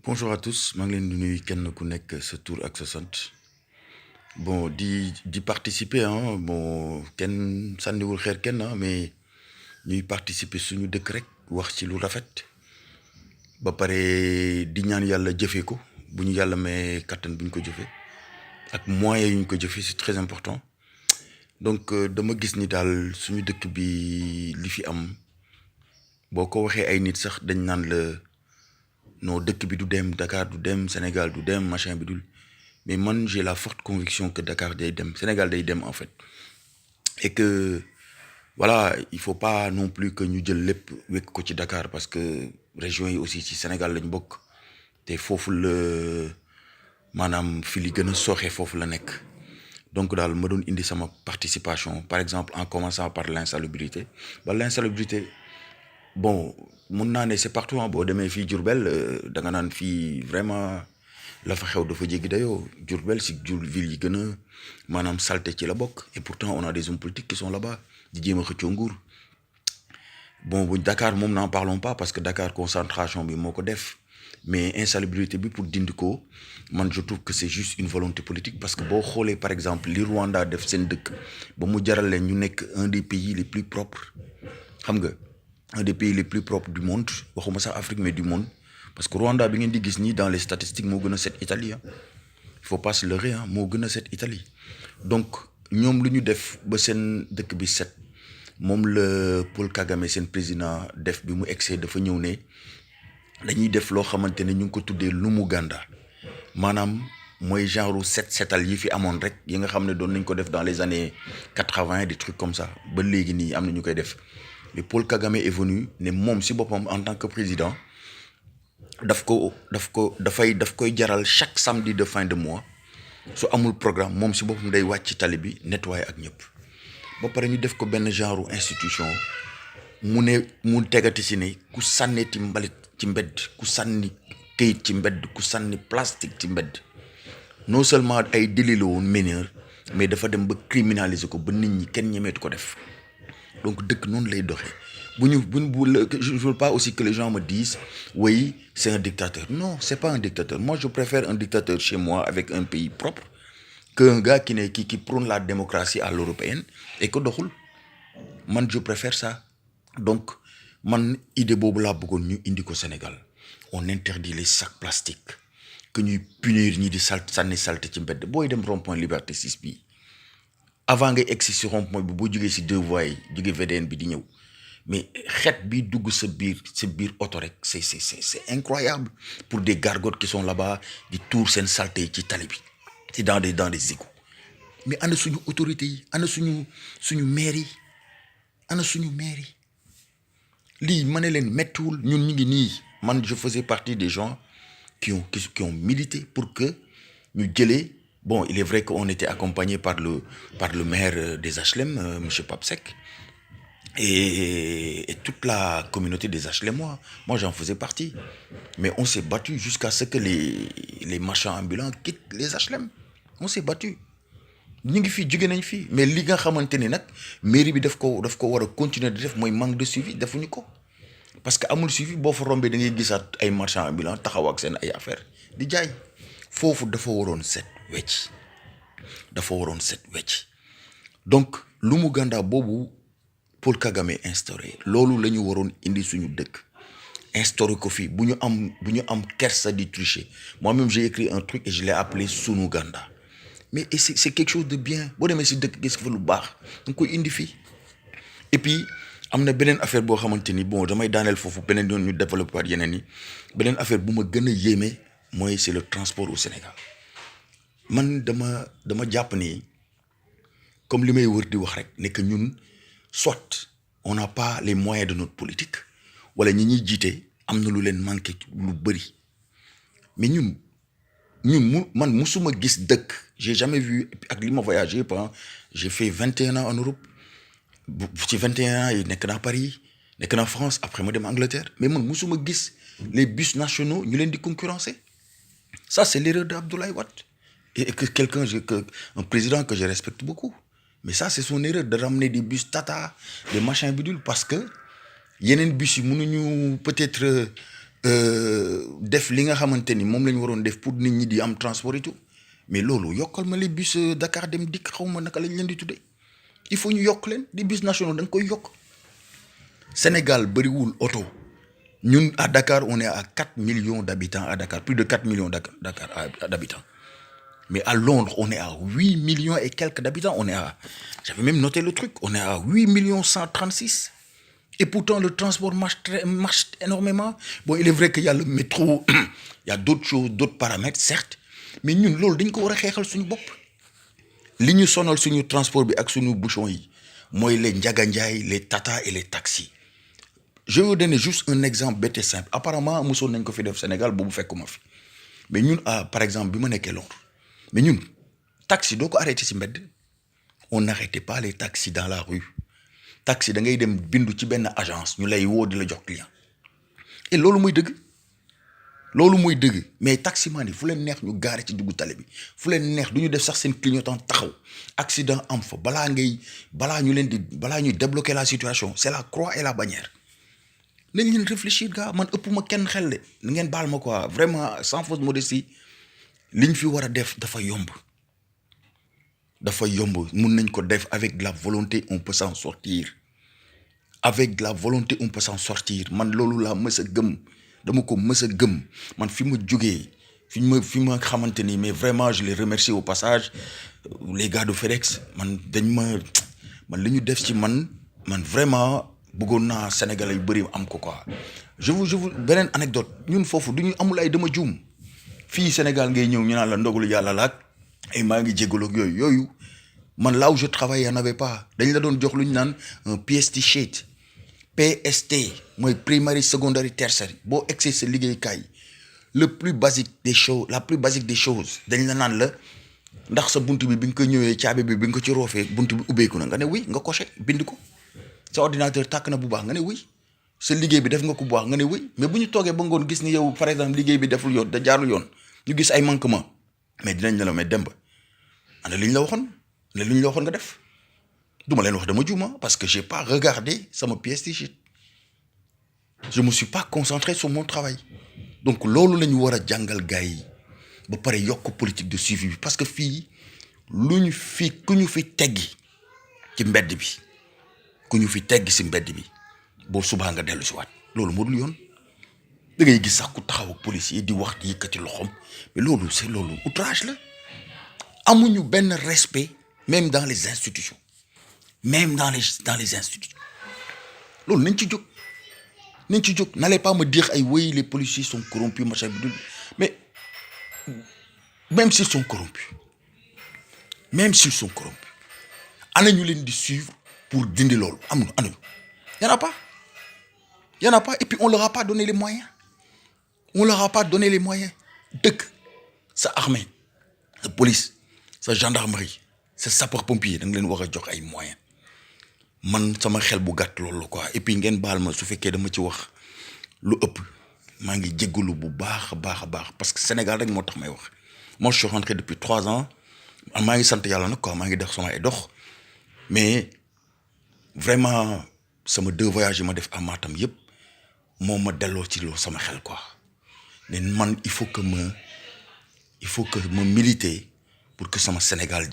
Bonjour à tous, maa ngi leen di nuyu kenn ku nekk sa tur ak sa sant bon di participer bon kenn sànniwul xeer kenn mais ñuy participer suñu dëkk rek wax ci lu rafet ba pare di ñaan yàlla jëfee ko bu ñu yàlla may kattan bu ñu ko jëfee ak moyens yu ñu ko jëfee c'est très important donc dama gis ni daal suñu dëkk bi li fi am boo ko waxee ay nit sax dañ naan la. Non, dëkk bi du dem Dakar du dem Sénégal du dem machin bi dul mais man j'ai la forte conviction que Dakar day dem Sénégal day dem en fait et que voilà il faut pas non plus que ñu jël lépp wekk ko ci Dakar parce que région yi aussi ci Sénégal lañ bokk te foofu la maanaam fi li gën a sooxe foofu la nekk donc daal ma doon indi sama participation par exemple en commençant par l'insalubrité l'insalubrité bon mun naa ne c'est partout boo demee fii Diourbel da nga naan fii vraiment la fa xew dafa jéggi dayoo Diourbel si ville yi gën a maanaam salté ci la bokk et pourtant on a des hommes politiques qui sont là-bas di jéem a xëccoo nguur bon bu Dakar moom n'en parlons pas parce que Dakar concentration bi moo ko def mais insalubrité bi pour dindi ko man je trouve que c'est juste une volonté politique parce que boo xoolee par exemple li Rwanda def seen dëkk ba mu jaral leen ñu nekk un des pays les plus propres xam nga. Un des pays les plus propres du monde waxuma sax Afrique mais du monde parce que Rwanda bi ngeen di gis nii dans les statistiques moo gën a set Italie il faut pas se leurrer moo gën a set Italie donc ñoom lu ñu def ba seen dëkk bi set moom la Paul Kagame seen président def bi mu egsee dafa ñëw ne dañuy def loo xamante ne ñu ngi ko tuddee Lumuganda maanaam mooy genre setal yi fi amoon rek yi nga xam ne doon nañ ko def dans les années 80 des trucs comme ça ba léegi nii am na ñu koy def. Mais Paul Kagame est venu ne moom si boppam en tant que président daf koy jaral chaque samedi de fin de mois su amul programme moom si boppam day wàcc ci tali bi nettoyer ak ñëpp ba pare ñu def ko benn genre institution mu tegati si ne ku sànneeti mbalit ci mbedd ku sànni këyit ci mbedd ku sànni plastique ci mbedd non seulement ay délit la woon mineur mais dafa dem ba criminaliser ko ba nit ñi kenn ñemeetu ko def. Donc dëkk noonu lay doxee je ne veux pas aussi que les gens me disent oui c'est un dictateur non c'est pas un dictateur moi je préfère un dictateur chez moi avec un pays propre qu'un gars qui prône la démocratie à l'européenne et que doxul man je préfère ça donc man idée boobu laa bëggoon ñu indi ko Sénégal on interdit les sacs plastiques que ñuy punir ñi di sànni salte ci mbedd booy dem rond-point Liberté 6 bi avant ngay egsi si rond-point bi boo jógee si deux voies yi jógee VDN bi di ñëw mais xeet bi dugg sa biir oto rek c'est incroyable pour des gargotes qui sont là-bas di tuur seen saleté yi ci tali bi ci dans des égouts mais ana suñu autorités yi ana suñu maire yi ana suñu maire yi lii ma ne leen méttiwul ñun ñu ngi nii man je faisais partie des gens qui ont milité pour que ñu jëlee. Bon, il est vrai qu'on était accompagné par le maire des HLM, M. Papsek, et toute la communauté des HLMois. Moi, j'en faisais partie. Mais on s'est battu jusqu'à ce que les marchands ambulants quittent les HLM. On s'est battu. Ñu ngi fii jóge nañ fii mais li nga xamante ni nag mairie bi daf ko war a continuer di def mooy manque de suivi defuñu ko parce que amul suivi boo fa rombee da ngay gisaat ay marchands ambulants taxaw ak seen ay affaire di jaay foofu dafa waroon set wecc donc Lumuganda boobu Paul Kagame instauré loolu la ñu waroon indi suñu dëkk instauré ko fii bu ñu am kersa di tricher moi-même j'ai écrit un truc et je l'ai appelé Sunuganda mais c'est quelque chose de bien boo demee si dëkk gis fa lu baax da nga koy indi fii et puis am na beneen affaire boo xamante ni bon damay daaneel foofu beneen yoon ñu développé waat yeneen yi beneen affaire bu ma gën a yéeme mooy c'est le transport au Sénégal man dama jàpp ni comme li may wër di wax rek ne que ñun soit on n'a pas les moyens de notre politique wala ñi ñuy jiite am na lu leen manqué lu bëri mais ñun man musuma gis dëkk j'ai jamais vu ak li ma voyagé j'ai fait 21 ans en Europe ci 21 ans yi nekk naa Paris nekk naa France après ma dem Angleterre mais man musuma gis les bus nationaux ñu leen di concurrencer ça c'est l'erreur d'Abdoulaye Wade et que un président que je respecte beaucoup mais ça c'est son erreur de ramener des bus Tata des machins bidules parce que yeneen bus yi mënuñu peut-être def li nga xamante ni moom la ñu waroon def pour nit ñi di am transport et tout mais loolu yokkal ma les bus Dakar dem dikk xaw ma naka lañ leen di tuddee il faut ñu yokk leen di bus nationaux da nga koy yokk. Sénégal bëriwul oto ñun à Dakar on est à 4 millions d'habitants à Dakar plus de 4 millions d'habitants mais à Londres on est à 8 millions et quelques d'habitants on est à j'avais même noté le truc on est à 8 millions 136 et pourtant le transport marche énormément bon il est vrai qu'il y a le métro il y a d'autres choses d'autres paramètres certes mais ñun loolu dañ ko war a xeexal suñu bopp li ñu sonal suñu transport bi ak suñu bouchon yi mooy les Ndiaga Ndiaye les Tata et les taxis. Je vais vous donner juste un exemple bête et simple apparemment mosoon nañ ko fi def Sénégal boobu fekkuma fi mais ñun par exemple bi ma nekkee Londres mais ñun taxi doo ko arrêté ci mbedd on n'arrêtait pas les taxis dans la rue taxi da ngay dem bindu ci benn agence ñu lay woo di la jox client et loolu muy dëgg mais taximan yi fu leen neex ñu gaare ci duggu tali bi fu leen neex du ñu def sax seen clignotant taxaw accident am fa balaa ñuy débloquer la situation c'est la croix et la bannière. nañ leen réfléchir gars man ëpp ma kenn xel de ngeen baal ma quoi vraiment sans fausse modestie liñ fi war a def dafa yomb mun nañ ko def avec de la volonté on peut s'en sortir man loolu laa mës a gëm dama ko mës a gëm man fi ma jógee fi ma xamante ni mais vraiment je les remercie au passage les gars de FedEx man li ñu def ci man vraiment bëggoon naa Sénégalais yu bëri am ko quoi je vous beneen anecdote ñun foofu du ñu amul ay dama juum fii Sénégal ngay ñëw ñu naan la ndogalu yàlla laak ay maa ngi jégalu ak yooyu man là où je travaille y en avait pas dañ la doon jox lu ñu naan un PST sheet PST mooy primary secondary tertiary boo egsee sa liggéeykaay la plus basique des choses dañ la naan la ndax sa bunt bi nga ko ñëwee caabi bi nga ko ci roofee bunt bi ubbeeku na nga ne oui nga coché bind ko. sa ordinateur tàkk na bu baax nga ne oui sa liggéey bi def nga ko bu baax nga ne oui mais bu ñu toogee ba ngoon gis ni yow par exemple liggéey bi deful yoon da jaarul yoon ñu gis ay manquement mais dinañ ne la mais Demba ana li ñu la waxoon nga def duma leen wax dama juuma parce que j'ai pas regardé sama pièce de sheet je me suis pas concentré sur mon travail donc loolu la ñu war a jàngal gars yi ba pare yokk politique de suivi bi parce que fii ku ñu fi teggi ci mbedd bi si mbedd bi boo subaa nga dellu si waat loolu moo dul yoon da ngay gis sax ku taxaw ak policier di wax di yëkkati loxoom mais loolu outrage la amuñu benn respect même dans les institutions loolu nañ ci jóg n'allez pas me dire ay oui les policiers sont corrompus machin bi mais même s'ils sont corrompus ana ñu leen di suivre pour dindi loolu amuñu y en a pas et puis on leur a pas donné les moyens dëkk sa armée sa police sa gendarmerie sa sapeur pompier da nga leen war a jox ay moyens man sama xel bu gàtt loolu la quoi et puis ngeen baal ma su fekkee dama ci wax lu ëpp maa ngi jéggalu bu baax a baax parce que Sénégal rek moo tax may wax moi je suis rentré depuis 3 ans maa ngi sant yàlla nag quoi maa ngi def sama ay dox mais vraiment sama 2 voyages yi ma def à Matam yëpp moo ma delloo ci loolu sama xel quoi ne man il faut que ma militer pour que sama Sénégal